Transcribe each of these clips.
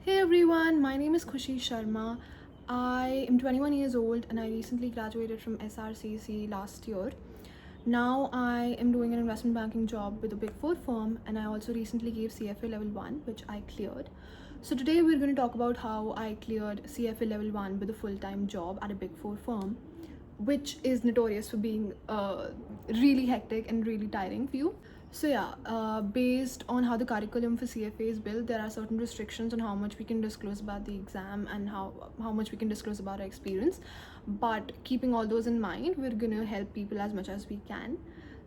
Hey everyone, my name is Khushi Sharma. I am 21 years old and I recently graduated from SRCC last year. Now I am doing an investment banking job with a big four firm, and I also recently gave CFA level 1, which I cleared. So today we're going to talk about how I cleared CFA level 1 with a full-time job at a big four firm, which is notorious for being really hectic and really tiring for you. So yeah, based on how the curriculum for CFA is built, there are certain restrictions on how much we can disclose about the exam and how much we can disclose about our experience. But keeping all those in mind, we're gonna help people as much as we can.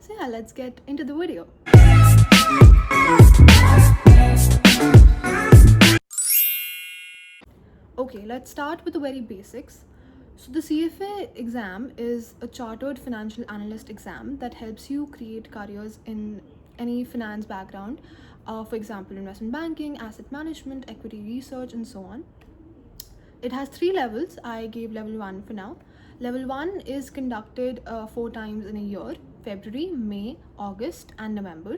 So yeah, let's get into the video. Okay, let's start with the very basics. So the CFA exam is a chartered financial analyst exam that helps you create careers in any finance background. For example, investment banking, asset management, equity research, and so on. It has 3 levels. I gave level 1 for now. Level 1 is conducted 4 times in a year: February, May, August, and November.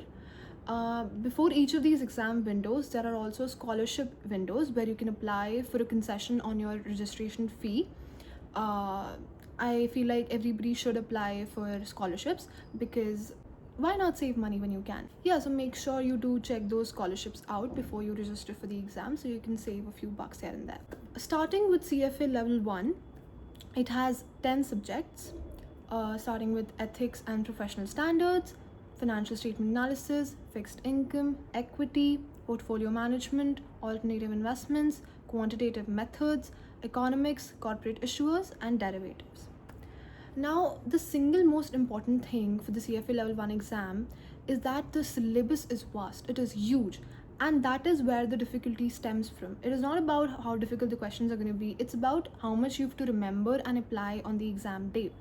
Before each of these exam windows, there are also scholarship windows where you can apply for a concession on your registration fee. I feel like everybody should apply for scholarships because why not save money when you can? Yeah, so make sure you do check those scholarships out before you register for the exam so you can save a few bucks here and there. Starting with CFA level 1, it has 10 subjects, starting with ethics and professional standards, financial statement analysis, fixed income, equity, portfolio management, alternative investments, quantitative methods, economics, corporate issuers, and derivatives. Now, the single most important thing for the CFA level 1 exam is that the syllabus is vast, it is huge, and that is where the difficulty stems from. It is not about how difficult the questions are going to be, it's about how much you have to remember and apply on the exam day.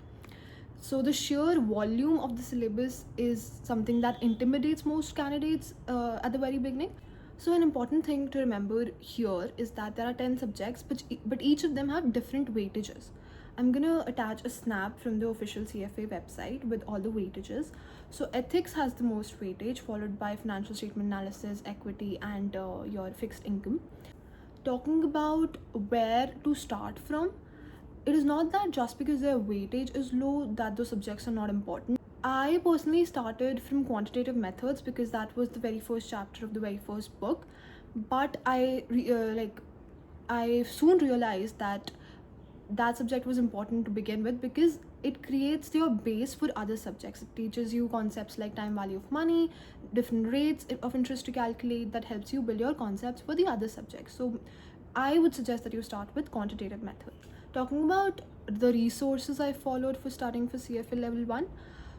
So the sheer volume of the syllabus is something that intimidates most candidates at the very beginning. So an important thing to remember here is that there are 10 subjects, but each of them have different weightages. I'm gonna attach a snap from the official CFA website with all the weightages. So ethics has the most weightage, followed by financial statement analysis, equity, and your fixed income. Talking about where to start from, it is not that just because their weightage is low that those subjects are not important. I personally started from quantitative methods because that was the very first chapter of the very first book, but I soon realized that that subject was important to begin with because it creates your base for other subjects. It teaches you concepts like time value of money, different rates of interest to calculate, that helps you build your concepts for the other subjects. So I would suggest that you start with quantitative method. Talking about the resources I followed for starting for CFA level 1.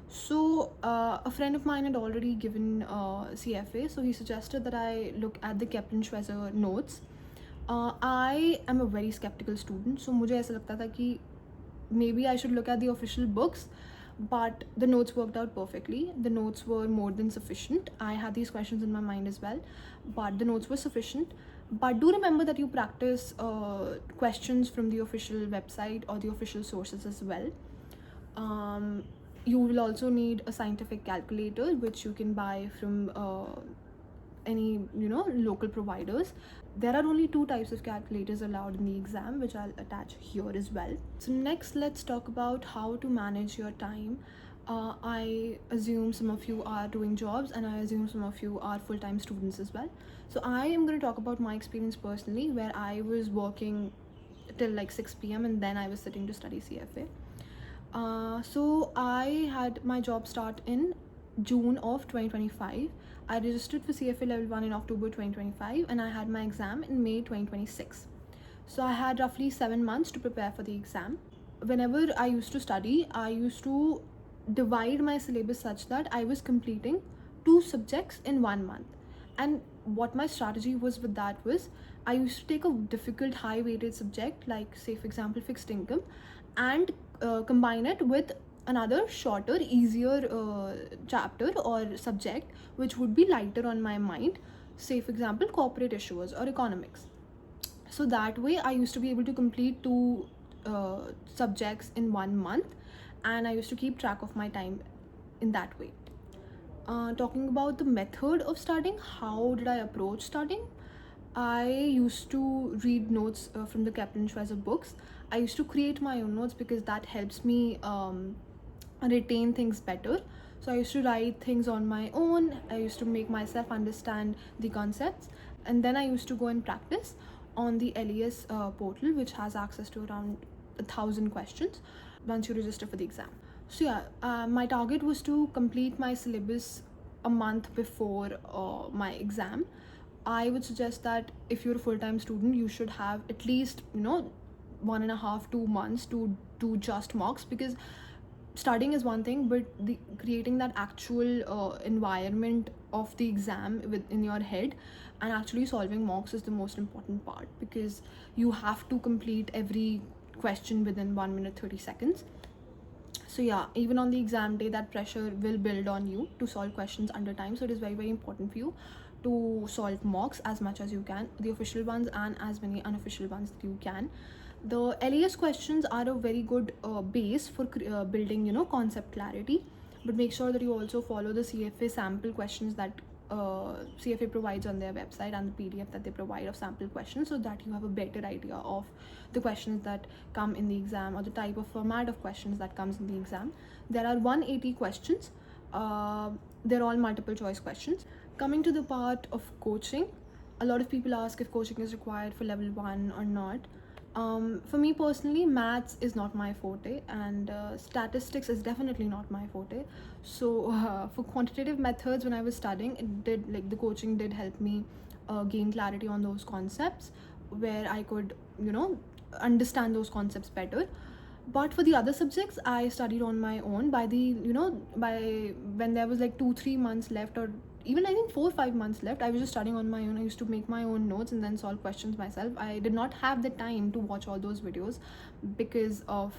So a friend of mine had already given CFA, so he suggested that I look at the Kaplan-Schweizer notes. I am a very skeptical student, so मुझे ऐसा लगता था कि maybe I should look at the official books, but the notes worked out perfectly. The notes were more than sufficient. I had these questions in my mind as well, but the notes were sufficient. But do remember that you practice questions from the official website or the official sources as well. You will also need a scientific calculator, which you can buy from any local providers. There are only 2 types of calculators allowed in the exam, which I'll attach here as well. So next, let's talk about how to manage your time. I assume some of you are doing jobs, and I assume some of you are full-time students as well. So I am going to talk about my experience personally, where I was working till like 6 p.m. and then I was sitting to study CFA. So I had my job start in June of 2025. I registered for CFA level 1 in October 2025, and I had my exam in May 2026. So I had roughly 7 months to prepare for the exam. Whenever I used to study, I used to divide my syllabus such that I was completing 2 subjects in 1 month. And what my strategy was with that was, I used to take a difficult high weighted subject like, say for example, fixed income, and combine it with another shorter, easier chapter or subject which would be lighter on my mind, say for example corporate issuers or economics. So that way I used to be able to complete 2 subjects in 1 month, and I used to keep track of my time in that way. Talking about the method of studying, how did I approach studying? I used to read notes from the Kaplan Schweizer books. I used to create my own notes because that helps me retain things better. So I used to write things on my own. I used to make myself understand the concepts, and then I used to go and practice on the LES portal, which has access to around 1,000 questions once you register for the exam. So yeah, my target was to complete my syllabus a month before my exam. I would suggest that if you're a full-time student, you should have at least 1.5 2 months to do just mocks, because studying is one thing, but creating that actual environment of the exam within your head and actually solving mocks is the most important part, because you have to complete every question within 1 minute 30 seconds. So yeah, even on the exam day, that pressure will build on you to solve questions under time. So it is very, very important for you to solve mocks as much as you can, the official ones and as many unofficial ones that you can. The LES questions are a very good base for building concept clarity, but make sure that you also follow the CFA sample questions that CFA provides on their website, and the PDF that they provide of sample questions, so that you have a better idea of the questions that come in the exam or the type of format of questions that comes in the exam. There are 180 questions. They're all multiple choice questions. Coming to the part of coaching, a lot of people ask if coaching is required for level 1 or not. For me personally, maths is not my forte, and statistics is definitely not my forte. So for quantitative methods, when I was studying, the coaching did help me gain clarity on those concepts, where I could understand those concepts better. But for the other subjects, I studied on my own. By when there was like 2 3 months left, or even I think 4 5 months left, I was just studying on my own. I used to make my own notes and then solve questions myself. I did not have the time to watch all those videos because of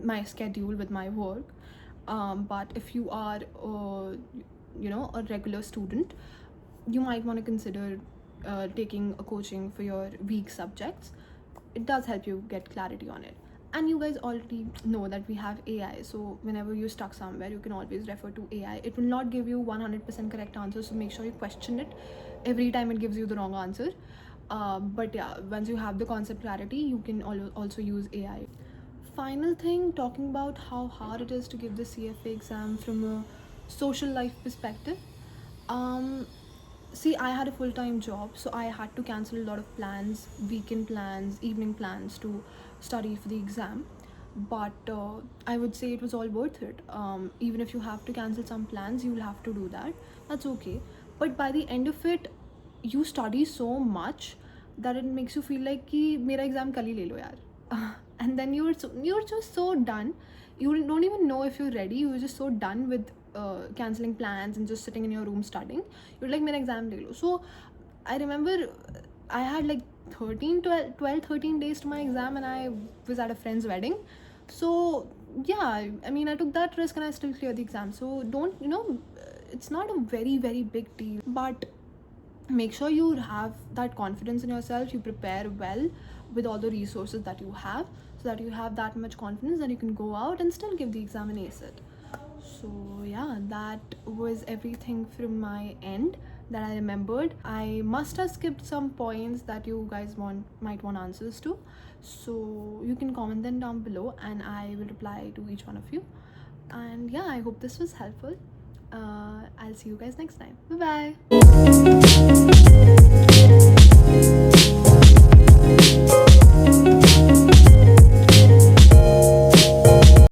my schedule with my work. But if you are a regular student, you might want to consider taking a coaching for your weak subjects. It does help you get clarity on it. And you guys already know that we have AI, so whenever you're stuck somewhere, you can always refer to AI. It will not give you 100% correct answers, so make sure you question it every time it gives you the wrong answer. But yeah, once you have the concept clarity, you can also use AI. Final thing, talking about how hard it is to give the CFA exam from a social life perspective. See, I had a full-time job, so I had to cancel a lot of plans, weekend plans, evening plans, to study for the exam. But I would say it was all worth it. Even if you have to cancel some plans, you'll have to do that. That's okay. But by the end of it, you study so much that it makes you feel like कि मेरा exam कल ही ले लो यार. And then you're just so done. You don't even know if you're ready. You're just so done with cancelling plans and just sitting in your room studying. You're like, मेरा exam ले लो. So I remember I had like 13 days to my exam, and I was at a friend's wedding. So yeah, I mean, I took that risk and I still cleared the exam. So don't, it's not a very, very big deal. But make sure you have that confidence in yourself. You prepare well with all the resources that you have, so that you have that much confidence that you can go out and still give the exam and ace it. So yeah, that was everything from my end that I remembered. I must have skipped some points that you guys might want answers to, so you can comment them down below and I will reply to each one of you. And yeah, I hope this was helpful. I'll see you guys next time. Bye bye.